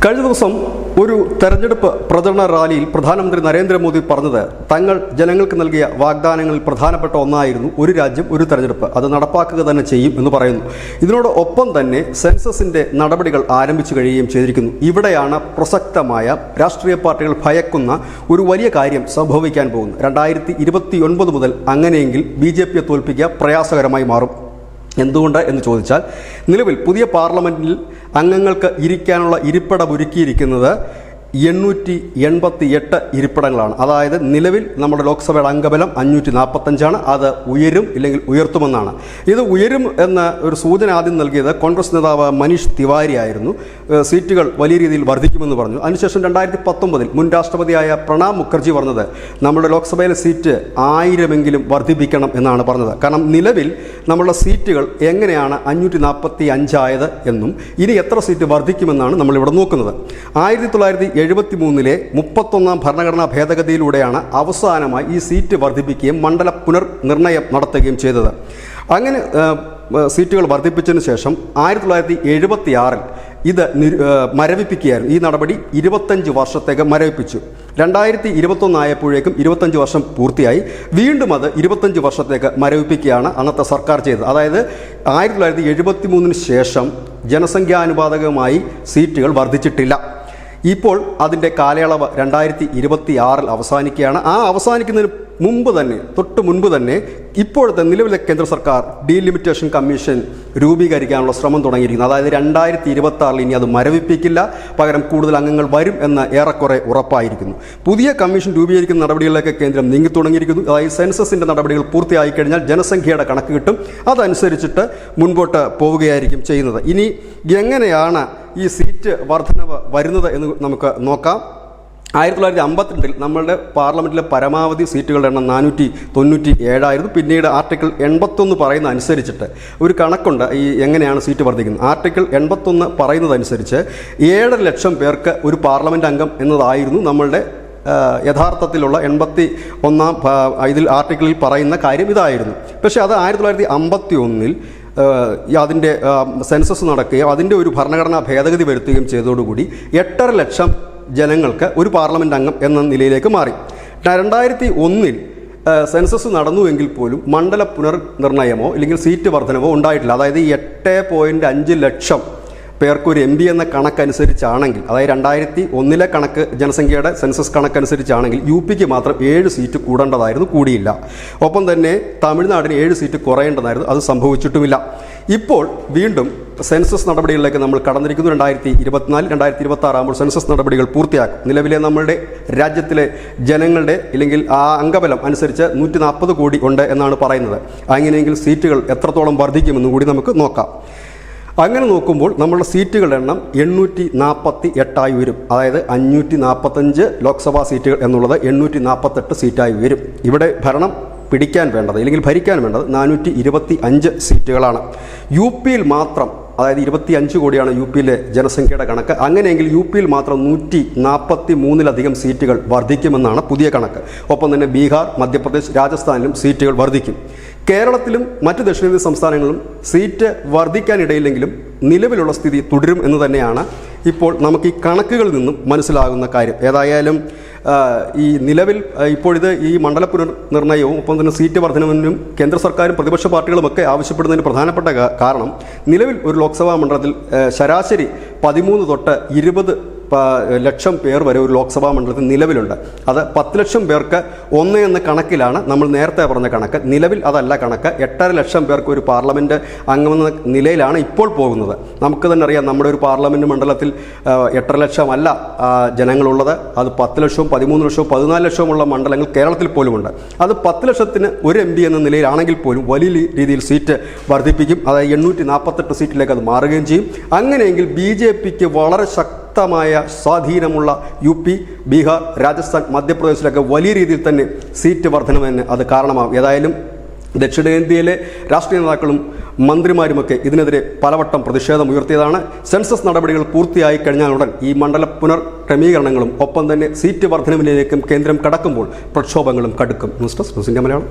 കഴിഞ്ഞ ദിവസം ഒരു തെരഞ്ഞെടുപ്പ് പ്രചരണ റാലിയിൽ പ്രധാനമന്ത്രി നരേന്ദ്രമോദി പറഞ്ഞത് തങ്ങൾ ജനങ്ങൾക്ക് നൽകിയ വാഗ്ദാനങ്ങളിൽ പ്രധാനപ്പെട്ട ഒന്നായിരുന്നു ഒരു രാജ്യം ഒരു തെരഞ്ഞെടുപ്പ്, അത് നടപ്പാക്കുക തന്നെ ചെയ്യും എന്ന് പറയുന്നു. ഇതിനോടൊപ്പം തന്നെ സെൻസസിന്റെ നടപടികൾ ആരംഭിച്ചു കഴിയുകയും ചെയ്തിരിക്കുന്നു. ഇവിടെയാണ് പ്രസക്തമായ രാഷ്ട്രീയ പാർട്ടികൾ ഭയക്കുന്ന ഒരു വലിയ കാര്യം സംഭവിക്കാൻ പോകുന്നത്. 2029 മുതൽ അങ്ങനെയെങ്കിൽ BJPയെ തോൽപ്പിക്കുക പ്രയാസകരമായി മാറും. എന്തുകൊണ്ട് എന്ന് ചോദിച്ചാൽ, നിലവിൽ പുതിയ പാർലമെന്റിൽ അംഗങ്ങൾക്ക് ഇരിക്കാനുള്ള ഇരിപ്പിടം ഒരുക്കിയിരിക്കുന്നത് 888 ഇരിപ്പിടങ്ങളാണ്. അതായത് നിലവിൽ നമ്മുടെ ലോക്സഭയുടെ അംഗബലം 545ആണ്. അത് ഉയരും ഇല്ലെങ്കിൽ ഉയർത്തുമെന്നാണ്. ഇത് ഉയരും എന്ന ഒരു സൂചന ആദ്യം നൽകിയത് കോൺഗ്രസ് നേതാവ് മനീഷ് തിവാരി ആയിരുന്നു. സീറ്റുകൾ വലിയ രീതിയിൽ വർദ്ധിക്കുമെന്ന് പറഞ്ഞു. അതിനുശേഷം 2019 മുൻ രാഷ്ട്രപതിയായ പ്രണബ് മുഖർജി പറഞ്ഞത് നമ്മുടെ ലോക്സഭയിലെ സീറ്റ് 1000 വർദ്ധിപ്പിക്കണം എന്നാണ് പറഞ്ഞത്. കാരണം നിലവിൽ നമ്മളുടെ സീറ്റുകൾ എങ്ങനെയാണ് 545 ആയത് എന്നും ഇനി എത്ര സീറ്റ് വർദ്ധിക്കുമെന്നാണ് നമ്മളിവിടെ നോക്കുന്നത്. 1973 31 ഭരണഘടനാ ഭേദഗതിയിലൂടെയാണ് അവസാനമായി ഈ സീറ്റ് വർദ്ധിപ്പിക്കുകയും മണ്ഡല പുനർനിർണയം നടത്തുകയും ചെയ്തത്. അങ്ങനെ സീറ്റുകൾ വർദ്ധിപ്പിച്ചതിന് ശേഷം 1976 ഇത് മരവിപ്പിക്കുകയായിരുന്നു. ഈ നടപടി 25 വർഷത്തേക്ക് മരവിപ്പിച്ചു. 2021 ആയപ്പോഴേക്കും 25 വർഷം പൂർത്തിയായി. വീണ്ടും അത് 25 വർഷത്തേക്ക് മരവിപ്പിക്കുകയാണ് അന്നത്തെ സർക്കാർ ചെയ്തത്. അതായത് 1973 ശേഷം ജനസംഖ്യാനുപാതകമായി സീറ്റുകൾ വർദ്ധിച്ചിട്ടില്ല. ഇപ്പോൾ അതിൻ്റെ കാലയളവ് 2026 അവസാനിക്കുകയാണ്. ആ അവസാനിക്കുന്നതിന് തൊട്ട് മുൻപ് തന്നെ ഇപ്പോഴത്തെ നിലവിലെ കേന്ദ്ര സർക്കാർ ഡീലിമിറ്റേഷൻ കമ്മീഷൻ രൂപീകരിക്കാനുള്ള ശ്രമം തുടങ്ങിയിരിക്കുന്നു. അതായത് 2026 ഇനി അത് മരവിപ്പിക്കില്ല, പകരം കൂടുതൽ അംഗങ്ങൾ വരും എന്ന് ഏറെക്കുറെ ഉറപ്പായിരിക്കുന്നു. പുതിയ കമ്മീഷൻ രൂപീകരിക്കുന്ന നടപടികളിലേക്ക് കേന്ദ്രം നീങ്ങി തുടങ്ങിയിരിക്കുന്നു. അതായത് സെൻസസിൻ്റെ നടപടികൾ പൂർത്തിയായി കഴിഞ്ഞാൽ ജനസംഖ്യയുടെ കണക്ക് കിട്ടും. അതനുസരിച്ചിട്ട് മുൻപോട്ട് പോവുകയായിരിക്കും ചെയ്യുന്നത്. ഇനി എങ്ങനെയാണ് ഈ സീറ്റ് വർധനവ് വരുന്നത് എന്ന് നമുക്ക് നോക്കാം. 1952 നമ്മളുടെ പാർലമെൻറ്റിലെ പരമാവധി സീറ്റുകളുടെ എണ്ണം 497 പിന്നീട് ആർട്ടിക്കിൾ 81 പറയുന്ന അനുസരിച്ചിട്ട് ഒരു കണക്കുണ്ട് ഈ എങ്ങനെയാണ് സീറ്റ് വർദ്ധിക്കുന്നത്. ആർട്ടിക്കിൾ 81 പറയുന്നതനുസരിച്ച് 7 ലക്ഷം പേർക്ക് ഒരു പാർലമെൻറ്റ് അംഗം എന്നതായിരുന്നു നമ്മളുടെ യഥാർത്ഥത്തിലുള്ള 81 ഇതിൽ ആർട്ടിക്കിളിൽ പറയുന്ന കാര്യം ഇതായിരുന്നു. പക്ഷേ അത് 1951 അതിൻ്റെ സെൻസസ് നടക്കുകയും അതിൻ്റെ ഒരു ഭരണഘടനാ ഭേദഗതി വരുത്തുകയും ചെയ്തതോടുകൂടി 8.5 ലക്ഷം ജനങ്ങൾക്ക് ഒരു പാർലമെൻറ്റ് അംഗം എന്ന നിലയിലേക്ക് മാറി. 2001 സെൻസസ് നടന്നുവെങ്കിൽ പോലും മണ്ഡല പുനർനിർണയമോ അല്ലെങ്കിൽ സീറ്റ് വർധനവോ ഉണ്ടായിട്ടില്ല. അതായത് 8.5 ലക്ഷം പേർക്ക് ഒരു MP എന്ന കണക്കനുസരിച്ചാണെങ്കിൽ, അതായത് 2001 കണക്ക് ജനസംഖ്യയുടെ സെൻസസ് കണക്കനുസരിച്ചാണെങ്കിൽ UPക്ക് മാത്രം 7 സീറ്റ് കൂടേണ്ടതായിരുന്നു, കൂടിയില്ല. ഒപ്പം തന്നെ തമിഴ്നാടിന് 7 സീറ്റ് കുറയേണ്ടതായിരുന്നു, അത് സംഭവിച്ചിട്ടുമില്ല. ഇപ്പോൾ വീണ്ടും സെൻസസ് നടപടികളിലേക്ക് നമ്മൾ കടന്നിരിക്കുന്നു. 2024 2026 ആകുമ്പോൾ സെൻസസ് നടപടികൾ പൂർത്തിയാക്കും. നിലവിലെ നമ്മളുടെ രാജ്യത്തിലെ ജനങ്ങളുടെ അല്ലെങ്കിൽ ആ അംഗബലം അനുസരിച്ച് 140 കോടി ഉണ്ട് എന്നാണ് പറയുന്നത്. അങ്ങനെയെങ്കിൽ സീറ്റുകൾ എത്രത്തോളം വർദ്ധിക്കുമെന്നും കൂടി നമുക്ക് നോക്കാം. അങ്ങനെ നോക്കുമ്പോൾ നമ്മളുടെ സീറ്റുകളുടെ എണ്ണം 848 വരും. അതായത് 545 ലോക്സഭാ സീറ്റുകൾ എന്നുള്ളത് 848 സീറ്റായി വരും. ഇവിടെ ഭരണം പിടിക്കാൻ വേണ്ടത് അല്ലെങ്കിൽ ഭരിക്കാൻ വേണ്ടത് 425 സീറ്റുകളാണ്. UPയിൽ മാത്രം, അതായത് 25 കോടിയാണ് UPയിലെ ജനസംഖ്യയുടെ കണക്ക്. അങ്ങനെയെങ്കിൽ UPയിൽ മാത്രം 143 സീറ്റുകൾ വർദ്ധിക്കുമെന്നാണ് പുതിയ കണക്ക്. ഒപ്പം തന്നെ ബീഹാർ, മധ്യപ്രദേശ്, രാജസ്ഥാനിലും സീറ്റുകൾ വർദ്ധിക്കും. കേരളത്തിലും മറ്റ് ദക്ഷിണേന്ത്യൻ സംസ്ഥാനങ്ങളിലും സീറ്റ് വർദ്ധിക്കാനിടയില്ലെങ്കിലും നിലവിലുള്ള സ്ഥിതി തുടരും എന്ന് തന്നെയാണ് ഇപ്പോൾ നമുക്ക് ഈ കണക്കുകളിൽ നിന്നും മനസ്സിലാകുന്ന കാര്യം. ഏതായാലും ഈ നിലവിൽ ഇപ്പോഴിത് ഈ മണ്ഡല പുനർനിർണയവും ഒപ്പം തന്നെ സീറ്റ് വർധനവിനും കേന്ദ്ര സർക്കാരും പ്രതിപക്ഷ പാർട്ടികളുമൊക്കെ ആവശ്യപ്പെടുന്നതിന് പ്രധാനപ്പെട്ട കാരണം നിലവിൽ ഒരു ലോക്സഭാ മണ്ഡലത്തിൽ ശരാശരി 13 തൊട്ട് 20 ലക്ഷം പേർ വരെ ഒരു ലോക്സഭാ മണ്ഡലത്തിൽ നിലവിലുണ്ട്. അത് 10 ലക്ഷം പേർക്ക് 1 എന്ന കണക്കിലാണ് നമ്മൾ നേരത്തെ പറഞ്ഞ കണക്ക്. നിലവിൽ അതല്ല കണക്ക്. 8.5 ലക്ഷം പേർക്ക് ഒരു പാർലമെൻറ്റ് അംഗമെന്ന നിലയിലാണ് ഇപ്പോൾ പോകുന്നത്. നമുക്ക് തന്നെ അറിയാം, നമ്മുടെ ഒരു പാർലമെൻറ്റ് മണ്ഡലത്തിൽ 8.5 ലക്ഷമല്ല ജനങ്ങളുള്ളത്. അത് 10 ലക്ഷവും 13 ലക്ഷവും 14 ലക്ഷവുമുള്ള മണ്ഡലങ്ങൾ കേരളത്തിൽ പോലുമുണ്ട്. അത് 10 ലക്ഷത്തിന് ഒരു MP എന്ന നിലയിലാണെങ്കിൽ പോലും വലിയ രീതിയിൽ സീറ്റ് വർദ്ധിപ്പിക്കും. അതായത് 848 സീറ്റിലേക്ക് അത് മാറുകയും ചെയ്യും. അങ്ങനെയെങ്കിൽ BJPക്ക് വളരെ ശക്തമായ സ്വാധീനമുള്ള UP, ബീഹാർ, രാജസ്ഥാൻ, മധ്യപ്രദേശിലൊക്കെ വലിയ രീതിയിൽ തന്നെ സീറ്റ് വർധനവിന് അത് കാരണമാകും. ഏതായാലും ദക്ഷിണേന്ത്യയിലെ രാഷ്ട്രീയ നേതാക്കളും മന്ത്രിമാരുമൊക്കെ ഇതിനെതിരെ പലവട്ടം പ്രതിഷേധം ഉയർത്തിയതാണ്. സെൻസസ് നടപടികൾ പൂർത്തിയായി കഴിഞ്ഞാലുടൻ ഈ മണ്ഡല പുനർക്രമീകരണങ്ങളും ഒപ്പം തന്നെ സീറ്റ് വർധനവിലേക്കും കേന്ദ്രം കടക്കുമ്പോൾ പ്രക്ഷോഭങ്ങളും കടുക്കും. News desk news India Malayalam.